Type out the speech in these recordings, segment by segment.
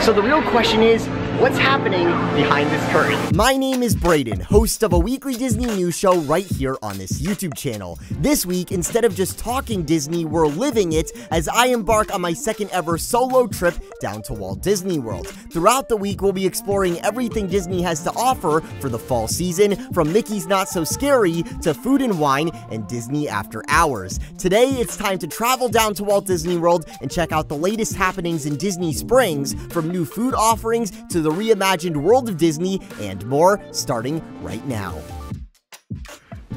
So the real question is, what's happening behind this curtain? My name is Brayden, host of a weekly Disney news show right here on this YouTube channel. This week, instead of just talking Disney, we're living it as I embark on my second ever solo trip down to Walt Disney World. Throughout the week, we'll be exploring everything Disney has to offer for the fall season, from Mickey's Not So Scary to Food and Wine and Disney After Hours. Today, it's time to travel down to Walt Disney World and check out the latest happenings in Disney Springs, from new food offerings to the reimagined world of Disney and more, starting right now.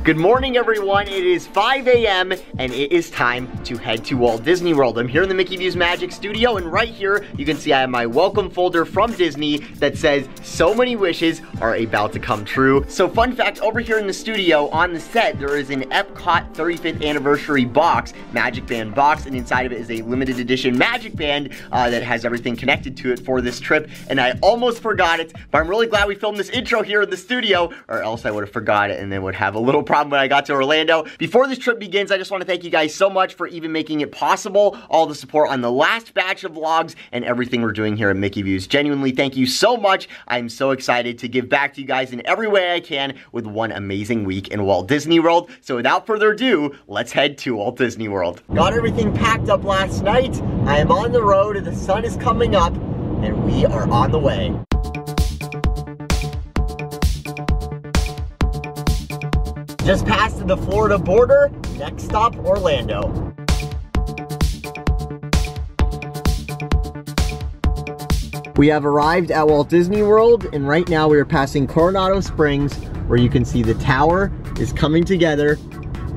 Good morning, everyone. It is 5 a.m. and it is time to head to Walt Disney World. I'm here in the Mickey Views Magic Studio, and right here you can see I have my welcome folder from Disney that says so many wishes are about to come true. So fun fact, over here in the studio on the set there is an Epcot 35th anniversary box, Magic Band box, and inside of it is a limited edition Magic Band that has everything connected to it for this trip. And I almost forgot it, but I'm really glad we filmed this intro here in the studio, or else I would have forgot it and then would have a little problem when I got to Orlando. Before this trip begins, I just want to thank you guys so much for even making it possible, all the support on the last batch of vlogs and everything we're doing here at Mickey Views. Genuinely, thank you so much. I'm so excited to give back to you guys in every way I can with one amazing week in Walt Disney World. So without further ado, let's head to Walt Disney World. Got everything packed up last night. I am on the road, the sun is coming up, and we are on the way. Just past the Florida border, next stop, Orlando. We have arrived at Walt Disney World, and right now we are passing Coronado Springs, where you can see the tower is coming together.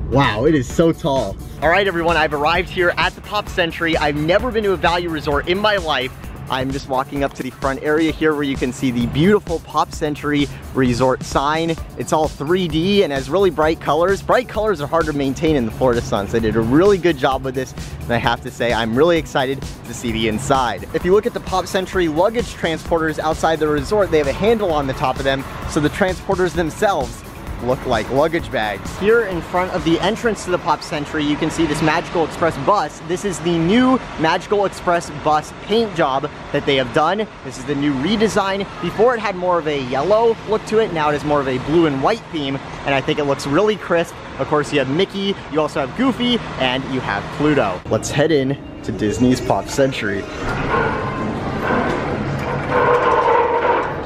Wow, it is so tall. All right, everyone, I've arrived here at the Pop Century. I've never been to a value resort in my life. I'm just walking up to the front area here where you can see the beautiful Pop Century Resort sign. It's all 3D and has really bright colors. Bright colors are hard to maintain in the Florida sun, so they did a really good job with this, and I have to say I'm really excited to see the inside. If you look at the Pop Century luggage transporters outside the resort, they have a handle on the top of them, so the transporters themselves look like luggage bags. Here in front of the entrance to the Pop Century, you can see this Magical Express bus. This is the new Magical Express bus paint job that they have done. This is the new redesign. Before it had more of a yellow look to it, now it is more of a blue and white theme, and I think it looks really crisp. Of course, you have Mickey, you also have Goofy, and you have Pluto. Let's head in to Disney's Pop Century.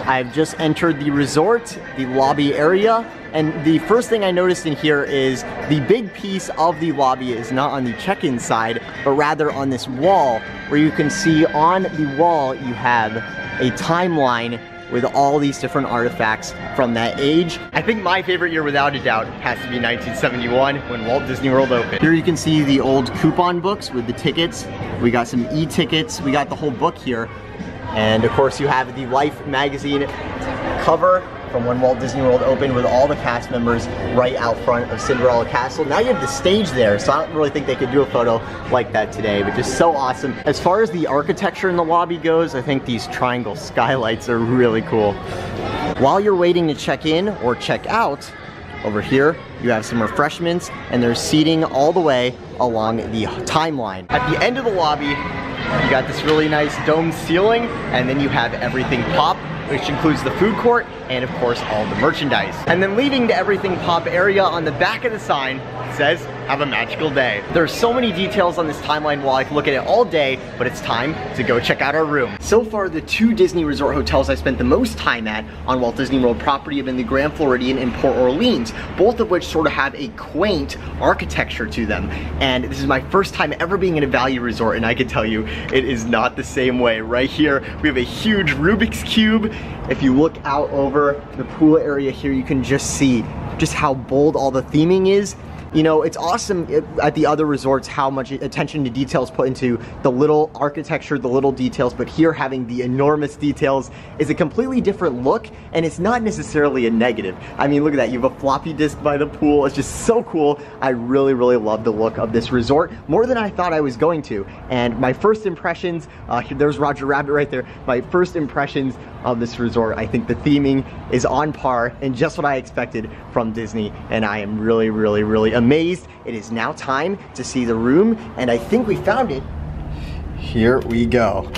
I've just entered the resort, the lobby area, and the first thing I noticed in here is the big piece of the lobby is not on the check-in side, but rather on this wall, where you can see on the wall you have a timeline with all these different artifacts from that age. I think my favorite year without a doubt has to be 1971 when Walt Disney World opened. Here you can see the old coupon books with the tickets. We got some e-tickets, we got the whole book here. And of course you have the Life magazine cover from when Walt Disney World opened with all the cast members right out front of Cinderella Castle. Now you have the stage there, so I don't really think they could do a photo like that today, but just so awesome. As far as the architecture in the lobby goes, I think these triangle skylights are really cool. While you're waiting to check in or check out, over here you have some refreshments, and there's seating all the way along the timeline. At the end of the lobby, you got this really nice domed ceiling, and then you have Everything Pop, which includes the food court and of course all the merchandise. And then leaving the Everything Pop area, on the back of the sign says, "Have a magical day." There's so many details on this timeline while I can look at it all day, but it's time to go check out our room. So far, the two Disney Resort hotels I spent the most time at on Walt Disney World property have been the Grand Floridian and Port Orleans, both of which sort of have a quaint architecture to them. And this is my first time ever being in a value resort, and I can tell you, it is not the same way. Right here, we have a huge Rubik's Cube. If you look out over the pool area here, you can just see just how bold all the theming is. You know, it's awesome at the other resorts how much attention to detail is put into the little architecture, the little details, but here having the enormous details is a completely different look, and it's not necessarily a negative. I mean, look at that, you have a floppy disk by the pool. It's just so cool. I really, really love the look of this resort, more than I thought I was going to. And my first impressions, there's Roger Rabbit right there. My first impressions of this resort, I think the theming is on par and just what I expected from Disney, and I am really, really, really amazed. It is now time to see the room, and I think we found it. Here we go.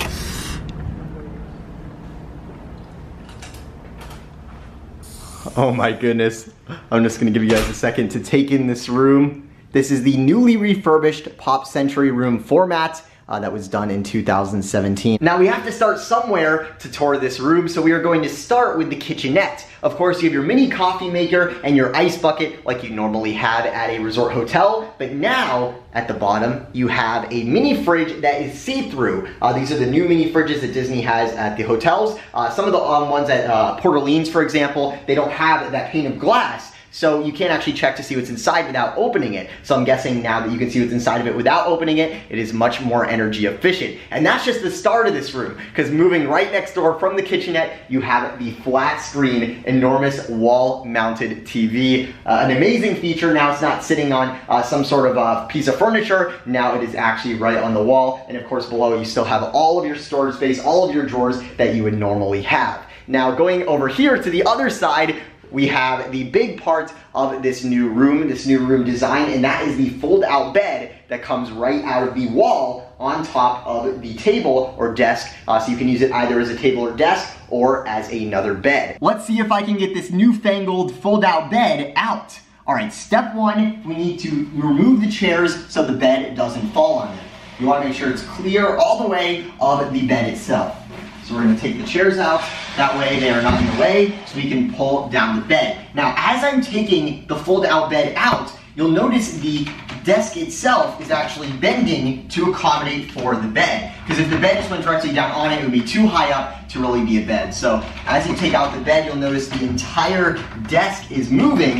Oh my goodness. I'm just gonna give you guys a second to take in this room. This is the newly refurbished Pop Century room format. That was done in 2017. Now we have to start somewhere to tour this room, so we are going to start with the kitchenette. Of course, you have your mini coffee maker and your ice bucket like you normally have at a resort hotel, but now at the bottom you have a mini fridge that is see-through. These are the new mini fridges that Disney has at the hotels. Some of the ones at Port Orleans, for example, they don't have that pane of glass. So you can't actually check to see what's inside without opening it. So I'm guessing now that you can see what's inside of it without opening it, it is much more energy efficient. And that's just the start of this room, because moving right next door from the kitchenette, you have the flat screen, enormous wall-mounted TV. An amazing feature. Now it's not sitting on some sort of piece of furniture. Now it is actually right on the wall. And of course below you still have all of your storage space, all of your drawers that you would normally have. Now going over here to the other side, we have the big part of this new room design, and that is the fold-out bed that comes right out of the wall on top of the table or desk, so you can use it either as a table or desk or as another bed. Let's see if I can get this newfangled fold-out bed out. All right, step one, we need to remove the chairs so the bed doesn't fall on them. You want to make sure it's clear all the way of the bed itself. So we're going to take the chairs out, that way they are not in the way, so we can pull down the bed. Now, as I'm taking the fold-out bed out, you'll notice the desk itself is actually bending to accommodate for the bed. Because if the bed just went directly down on it, it would be too high up to really be a bed. So as you take out the bed, you'll notice the entire desk is moving.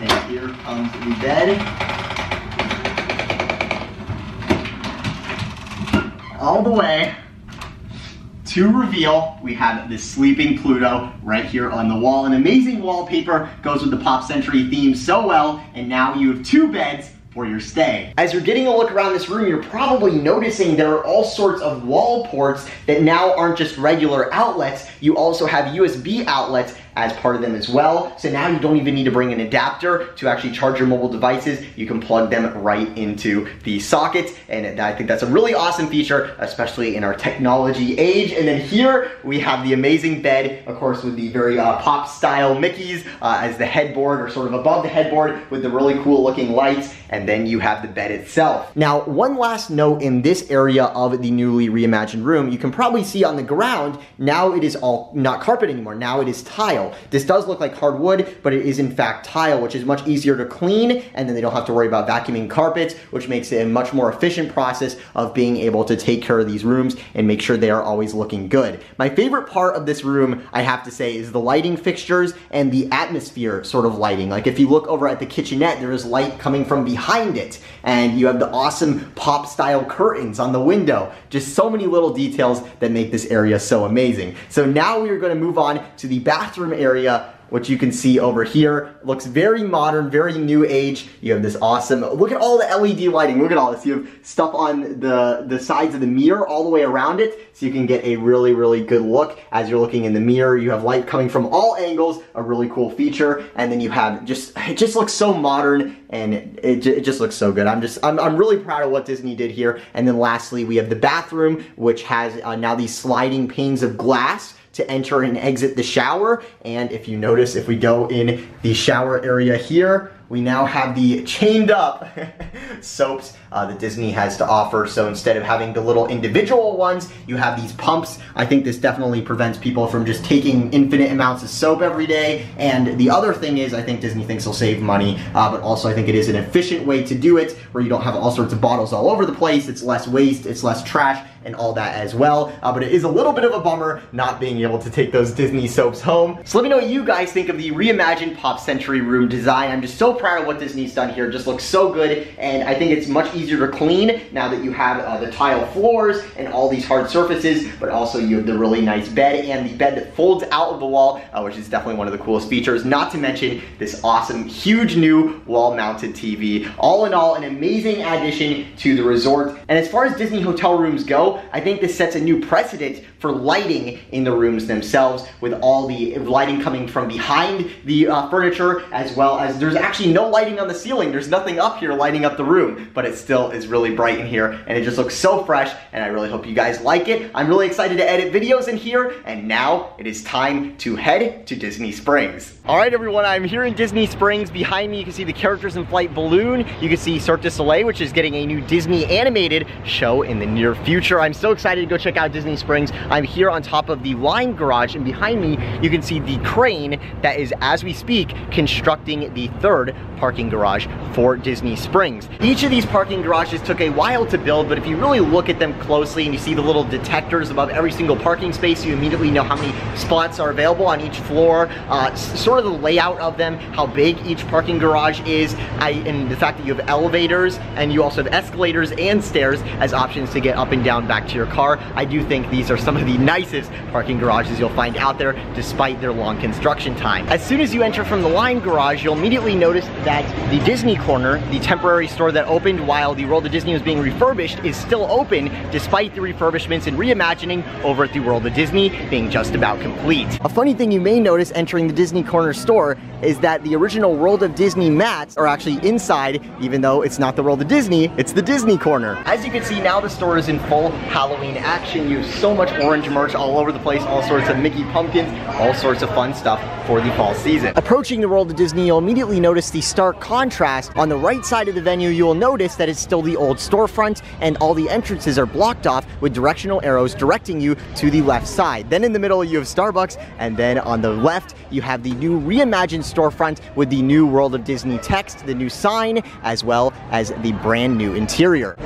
And here comes the bed. All the way. To reveal, we have this sleeping Pluto right here on the wall. An amazing wallpaper, goes with the Pop Century theme so well, and now you have two beds for your stay. As you're getting a look around this room, you're probably noticing there are all sorts of wall ports that now aren't just regular outlets. You also have USB outlets as part of them as well. So now you don't even need to bring an adapter to actually charge your mobile devices. You can plug them right into the sockets, and I think that's a really awesome feature, especially in our technology age. And then here we have the amazing bed, of course, with the very pop style Mickeys as the headboard, or sort of above the headboard with the really cool looking lights, and then you have the bed itself. Now, one last note in this area of the newly reimagined room, you can probably see on the ground, now it is all not carpet anymore, now it is tile. This does look like hardwood, but it is in fact tile, which is much easier to clean, and then they don't have to worry about vacuuming carpets, which makes it a much more efficient process of being able to take care of these rooms and make sure they are always looking good. My favorite part of this room, I have to say, is the lighting fixtures and the atmosphere sort of lighting. Like if you look over at the kitchenette, there is light coming from behind it, and you have the awesome pop style curtains on the window. Just so many little details that make this area so amazing. So now we are going to move on to the bathroom area, which you can see over here. Looks very modern, very new age. You have this awesome, look at all the LED lighting, look at all this. You have stuff on the sides of the mirror all the way around it, so you can get a really, really good look as you're looking in the mirror. You have light coming from all angles, a really cool feature. And then you have it just looks so modern, and it just looks so good. I'm really proud of what Disney did here. And then lastly, we have the bathroom, which has now these sliding panes of glass to enter and exit the shower. And if you notice, if we go in the shower area here, we now have the chained up soaps that Disney has to offer. So instead of having the little individual ones, you have these pumps. I think this definitely prevents people from just taking infinite amounts of soap every day. And the other thing is, I think Disney thinks they'll save money, but also I think it is an efficient way to do it, where you don't have all sorts of bottles all over the place. It's less waste, it's less trash, and all that as well. But it is a little bit of a bummer not being able to take those Disney soaps home. So let me know what you guys think of the reimagined Pop Century room design. I'm just so proud of what Disney's done here. It just looks so good, and I think it's much easier to clean now that you have the tile floors and all these hard surfaces, but also you have the really nice bed and the bed that folds out of the wall, which is definitely one of the coolest features, not to mention this awesome, huge new wall-mounted TV. All in all, an amazing addition to the resort. And as far as Disney hotel rooms go, I think this sets a new precedent for lighting in the rooms themselves, with all the lighting coming from behind the furniture, as well as there's actually actually no lighting on the ceiling. There's nothing up here lighting up the room, but it still is really bright in here, and it just looks so fresh, and I really hope you guys like it. I'm really excited to edit videos in here, and now it is time to head to Disney Springs. All right, everyone, I'm here in Disney Springs. Behind me, you can see the Characters in Flight balloon. You can see Cirque du Soleil, which is getting a new Disney animated show in the near future. I'm so excited to go check out Disney Springs. I'm here on top of the line garage, and behind me, you can see the crane that is, as we speak, constructing the third parking garage for Disney Springs. Each of these parking garages took a while to build, but if you really look at them closely and you see the little detectors above every single parking space, you immediately know how many spots are available on each floor, sort of the layout of them, how big each parking garage is, and the fact that you have elevators and you also have escalators and stairs as options to get up and down back to your car. I do think these are some of the nicest parking garages you'll find out there despite their long construction time. As soon as you enter from the line garage, you'll immediately notice that the Disney Corner, the temporary store that opened while the World of Disney was being refurbished, is still open despite the refurbishments and reimagining over at the World of Disney being just about complete. A funny thing you may notice entering the Disney Corner store is that the original World of Disney mats are actually inside, even though it's not the World of Disney, it's the Disney Corner. As you can see, now the store is in full Halloween action. You have so much orange merch all over the place, all sorts of Mickey pumpkins, all sorts of fun stuff for the fall season. Approaching the World of Disney, you'll immediately notice the stark contrast. On the right side of the venue, you will notice that it's still the old storefront, and all the entrances are blocked off with directional arrows directing you to the left side. Then in the middle, you have Starbucks, and then on the left, you have the new reimagined storefront with the new World of Disney text, the new sign, as well as the brand new interior.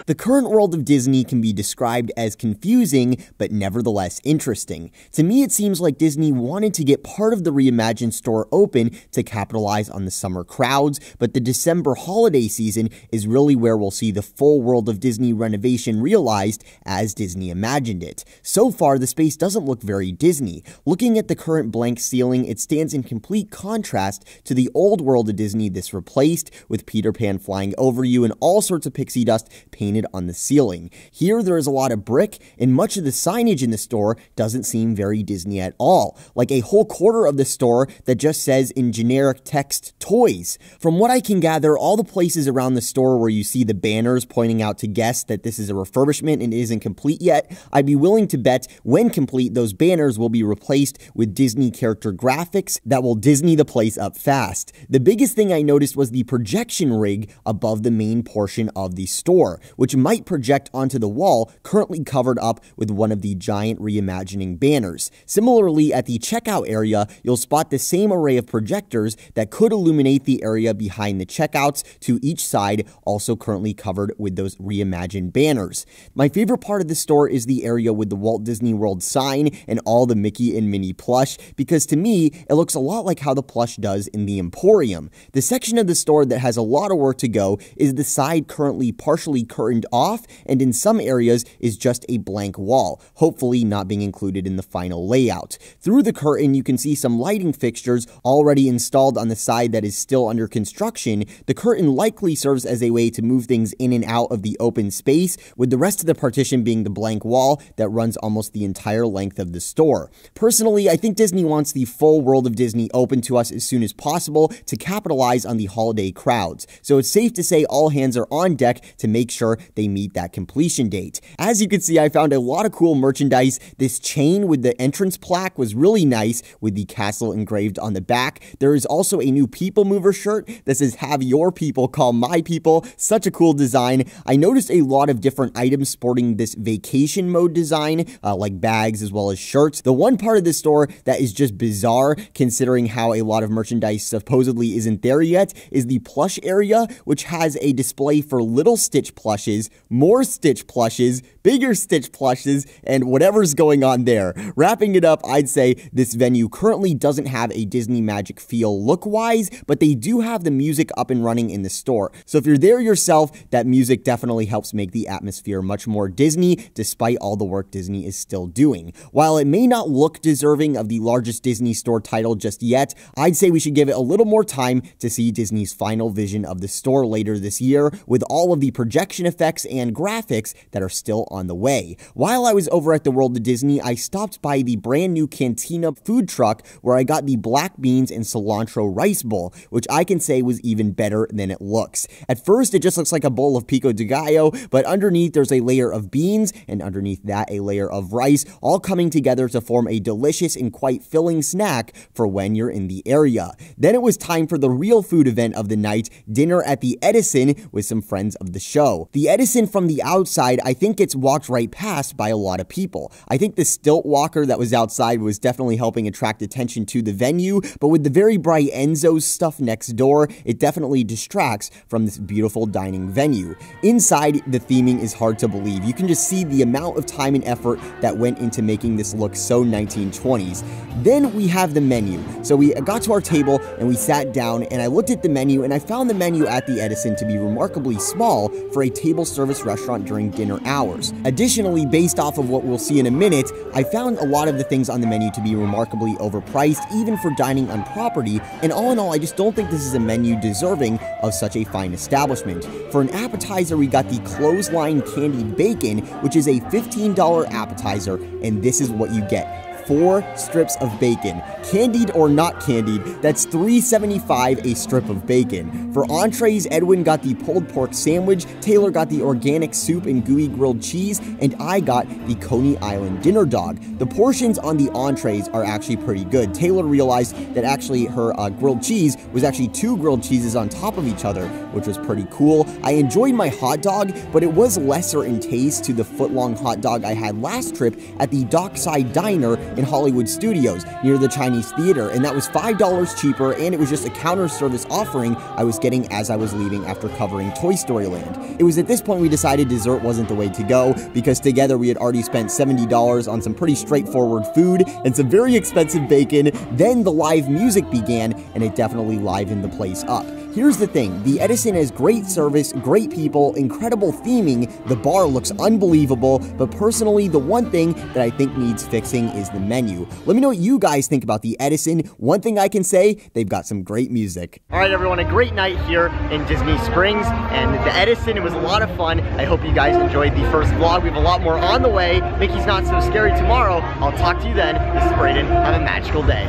The current World of Disney can be described as confusing, but nevertheless interesting. To me, it seems like Disney wanted to get part of the reimagined store open to capitalize on the summer crowds, but the December holiday season is really where we'll see the full World of Disney renovation realized as Disney imagined it. So far, the space doesn't look very Disney. Looking at the current blank ceiling, it stands in complete contrast to the old World of Disney this replaced, with Peter Pan flying over you and all sorts of pixie dust painted on the ceiling. Here there is a lot of brick, and much of the signage in the store doesn't seem very Disney at all, like a whole quarter of the store that just says in generic text, toys. From what I can gather, all the places around the store where you see the banners pointing out to guests that this is a refurbishment and isn't complete yet, I'd be willing to bet when complete, those banners will be replaced with Disney character graphics that will Disney the place up fast. The biggest thing I noticed was the projection rig above the main portion of the store, which might project onto the wall currently covered up with one of the giant reimagining banners. Similarly, at the checkout area, you'll spot the same array of projectors that could illuminate the area behind the checkouts to each side, also currently covered with those reimagined banners. My favorite part of the store is the area with the Walt Disney World sign and all the Mickey and Minnie plush, because to me, it looks a lot like how the plush does in the Emporium. The section of the store that has a lot of work to go is the side currently partially curtained off, and in some areas is just a blank wall, hopefully not being included in the final layout. Through the curtain, you can see some lighting fixtures already installed on the side that is still under construction. The curtain likely serves as a way to move things in and out of the open space, with the rest of the partition being the blank wall that runs almost the entire length of the store. Personally, I think Disney wants the full World of Disney open to us as soon as possible to capitalize on the holiday crowds, so it's safe to say all hands are on deck to make sure they meet that completion date. As you can see, I found a lot of cool merchandise. This chain with the entrance plaque was really nice with the castle engraved on the back. There is also a new People Mover shirt that says "Have your people call my people." Such a cool design. I noticed a lot of different items sporting this vacation mode design, like bags as well as shirts. The one part of the store that is just bizarre, considering how a lot of merchandise supposedly isn't there yet, is the plush area, which has a display for little Stitch plushes, more Stitch plushes, bigger Stitch plushes, and whatever's going on there. Wrapping it up, I'd say this venue currently doesn't have a Disney Magic feel look-wise, but they do have the music up and running in the store. So if you're there yourself, that music definitely helps make the atmosphere much more Disney, despite all the work Disney is still doing. While it may not look deserving of the largest Disney store title just yet, I'd say we should give it a little more time to see Disney's final vision of the store later this year, with all of the projection effects effects and graphics that are still on the way. While I was over at the World of Disney, I stopped by the brand new Cantina food truck where I got the black beans and cilantro rice bowl, which I can say was even better than it looks. At first, it just looks like a bowl of pico de gallo, but underneath there's a layer of beans, and underneath that a layer of rice, all coming together to form a delicious and quite filling snack for when you're in the area. Then it was time for the real food event of the night, dinner at the Edison with some friends of the show. The Edison from the outside, I think gets walked right past by a lot of people. I think the stilt walker that was outside was definitely helping attract attention to the venue, but with the very bright Enzo's stuff next door, it definitely distracts from this beautiful dining venue. Inside, the theming is hard to believe. You can just see the amount of time and effort that went into making this look so 1920s. Then we have the menu. So we got to our table and we sat down, and I looked at the menu, and I found the menu at the Edison to be remarkably small for a table service restaurant during dinner hours. Additionally, based off of what we'll see in a minute, I found a lot of the things on the menu to be remarkably overpriced, even for dining on property, and all in all, I just don't think this is a menu deserving of such a fine establishment. For an appetizer, we got the clothesline candied bacon, which is a $15 appetizer, and this is what you get. 4 strips of bacon. Candied or not candied, that's $3.75 a strip of bacon. For entrees, Edwin got the pulled pork sandwich, Taylor got the organic soup and gooey grilled cheese, and I got the Coney Island dinner dog. The portions on the entrees are actually pretty good. Taylor realized that actually her grilled cheese was actually 2 grilled cheeses on top of each other, which was pretty cool. I enjoyed my hot dog, but it was lesser in taste to the foot-long hot dog I had last trip at the Dockside Diner in Hollywood Studios near the Chinese Theater, and that was $5 cheaper, and it was just a counter service offering I was getting as I was leaving after covering Toy Story Land. It was at this point we decided dessert wasn't the way to go, because together we had already spent $70 on some pretty straightforward food and some very expensive bacon. Then the live music began, and it definitely livened the place up. Here's the thing, the Edison has great service, great people, incredible theming, the bar looks unbelievable, but personally, the one thing that I think needs fixing is the menu. Let me know what you guys think about the Edison. One thing I can say, they've got some great music. All right, everyone, a great night here in Disney Springs, and the Edison, it was a lot of fun. I hope you guys enjoyed the first vlog. We have a lot more on the way. Mickey's Not So Scary tomorrow. I'll talk to you then. This is Brayden. Have a magical day.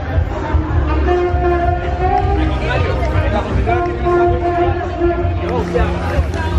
Oh, yeah.